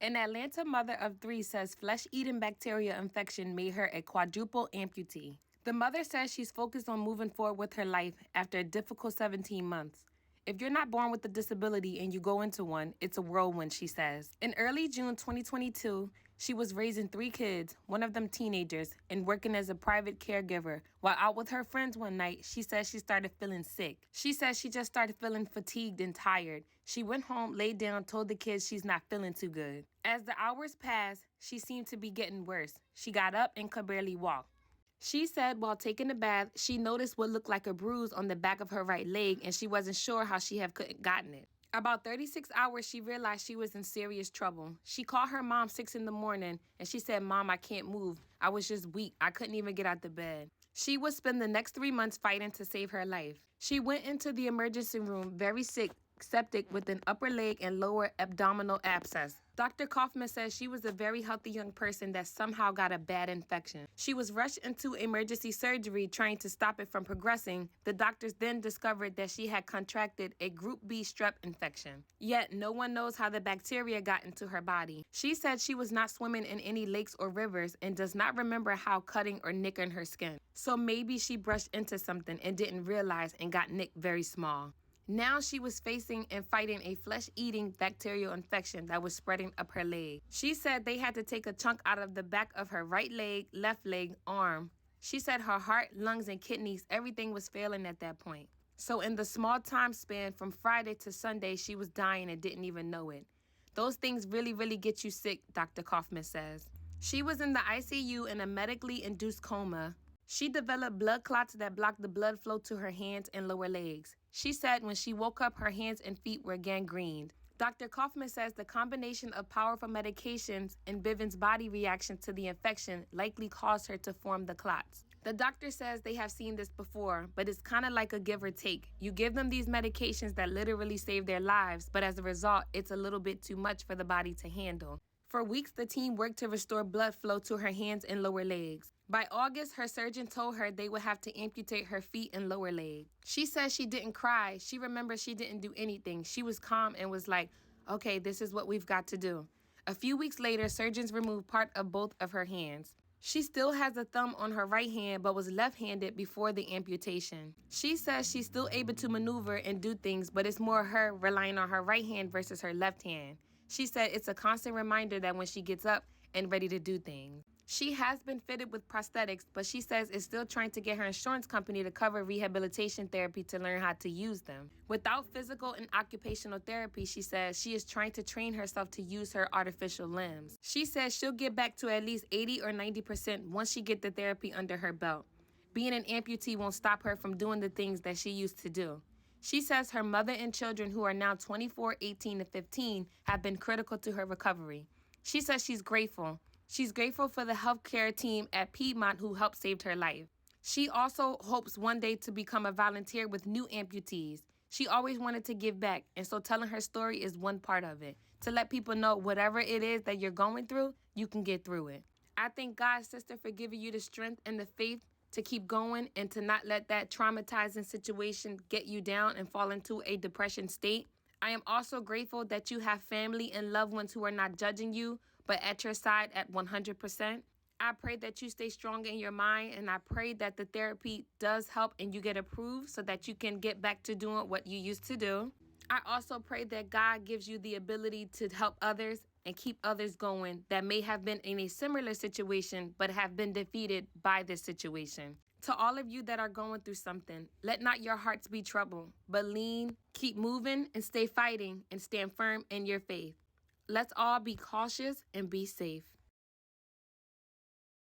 An Atlanta mother of 3 says flesh-eating bacteria infection made her a quadruple amputee. The mother says she's focused on moving forward with her life after a difficult 17 months. If you're not born with a disability and you go into one, it's a whirlwind, she says. In early June 2022, she was raising 3 kids, one of them teenagers, and working as a private caregiver. While out with her friends one night, she says she started feeling sick. She says she just started feeling fatigued and tired. She went home, laid down, told the kids she's not feeling too good. As the hours passed, she seemed to be getting worse. She got up and could barely walk. She said while taking a bath, she noticed what looked like a bruise on the back of her right leg, and she wasn't sure how she had gotten it. About 36 hours, she realized she was in serious trouble. She called her mom 6 in the morning, and she said, "Mom, I can't move. I was just weak. I couldn't even get out the bed." She would spend the next 3 months fighting to save her life. She went into the emergency room very sick, septic with an upper leg and lower abdominal abscess. Dr. Kaufman says she was a very healthy young person that somehow got a bad infection. She was rushed into emergency surgery trying to stop it from progressing. The doctors then discovered that she had contracted a group B strep infection. Yet no one knows how the bacteria got into her body. She said she was not swimming in any lakes or rivers and does not remember how cutting or nicking her skin. So maybe she brushed into something and didn't realize and got nicked very small. Now she was facing and fighting a flesh-eating bacterial infection that was spreading up her leg. She said they had to take a chunk out of the back of her right leg, left leg, arm. She said her heart, lungs, and kidneys, everything was failing at that point. So in the small time span from Friday to Sunday, she was dying and didn't even know it. Those things really, really get you sick, Dr. Kaufman says. She was in the ICU in a medically induced coma. She developed blood clots that blocked the blood flow to her hands and lower legs. She said when she woke up, her hands and feet were gangrened. Dr. Kaufman says the combination of powerful medications and Bivens' body reaction to the infection likely caused her to form the clots. The doctor says they have seen this before, but it's kind of like a give or take. You give them these medications that literally save their lives, but as a result, it's a little bit too much for the body to handle. For weeks, the team worked to restore blood flow to her hands and lower legs. By August, her surgeon told her they would have to amputate her feet and lower leg. She says she didn't cry. She remembers she didn't do anything. She was calm and was like, "Okay, this is what we've got to do." A few weeks later, surgeons removed part of both of her hands. She still has a thumb on her right hand, but was left-handed before the amputation. She says she's still able to maneuver and do things, but it's more her relying on her right hand versus her left hand. She said it's a constant reminder that when she gets up and ready to do things. She has been fitted with prosthetics, but she says is still trying to get her insurance company to cover rehabilitation therapy to learn how to use them. Without physical and occupational therapy, she says she is trying to train herself to use her artificial limbs. She says she'll get back to at least 80 or 90% once she gets the therapy under her belt. Being an amputee won't stop her from doing the things that she used to do. She says her mother and children, who are now 24, 18, and 15, have been critical to her recovery. She says she's grateful. She's grateful for the healthcare team at Piedmont who helped save her life. She also hopes one day to become a volunteer with new amputees. She always wanted to give back, and so telling her story is one part of it. To let people know whatever it is that you're going through, you can get through it. I thank God, sister, for giving you the strength and the faith to keep going and to not let that traumatizing situation get you down and fall into a depression state. I am also grateful that you have family and loved ones who are not judging you, but at your side at 100%. I pray that you stay strong in your mind, and I pray that the therapy does help and you get approved so that you can get back to doing what you used to do. I also pray that God gives you the ability to help others and keep others going that may have been in a similar situation but have been defeated by this situation. To all of you that are going through something, let not your hearts be troubled, but lean, keep moving, and stay fighting and stand firm in your faith. Let's all be cautious and be safe.